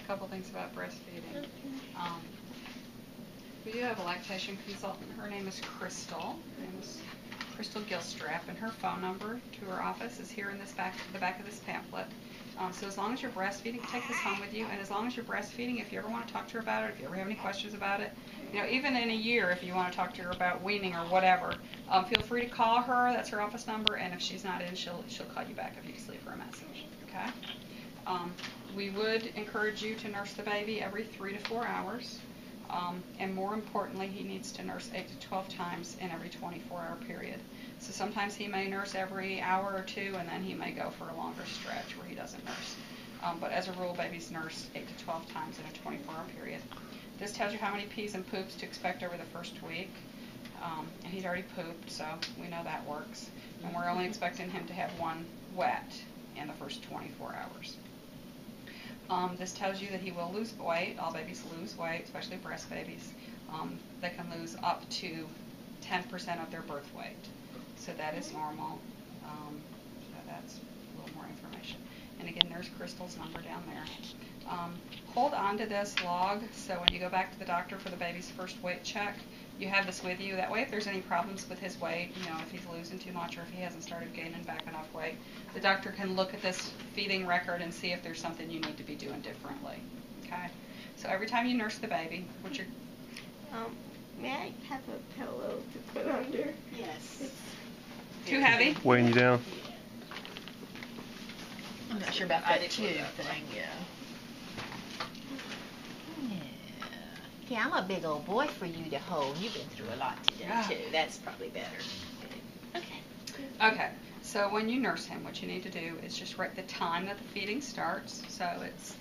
couple things about breastfeeding. We do have a lactation consultant. Her name is Crystal. Her name is Crystal Gilstrap, and her phone number to her office is here in the back of this pamphlet. So as long as you're breastfeeding, take this home with you, and as long as you're breastfeeding, if you ever want to talk to her about it, if you ever have any questions about it, even in a year, if you want to talk to her about weaning or whatever, feel free to call her. That's her office number, and if she's not in, she'll call you back if you just leave her a message. Okay? We would encourage you to nurse the baby every 3 to 4 hours, and more importantly, he needs to nurse 8 to 12 times in every 24-hour period. So sometimes he may nurse every hour or two, and then he may go for a longer stretch where he doesn't nurse. But as a rule, babies nurse 8 to 12 times in a 24-hour period. This tells you how many pees and poops to expect over the first week. And he's already pooped, so we know that works. And we're only expecting him to have one wet in the first 24 hours. This tells you that he will lose weight. All babies lose weight, especially breast babies. They can lose up to 10% of their birth weight. So that is normal. So that's a little more information. And again, there's Crystal's number down there. Hold on to this log, so when you go back to the doctor for the baby's first weight check, you have this with you. That way, if there's any problems with his weight, if he's losing too much or if he hasn't started gaining back enough weight, the doctor can look at this feeding record and see if there's something you need to be doing differently. Okay? So every time you nurse the baby, what's your... May I have a pillow to put under? Yes. It's too heavy? Weighing you down? I'm not sure about that tube thing, yeah. Yeah, I'm a big old boy for you to hold. You've been through a lot today, too. That's probably better. Okay. So when you nurse him, what you need to do is just write the time that the feeding starts. So it's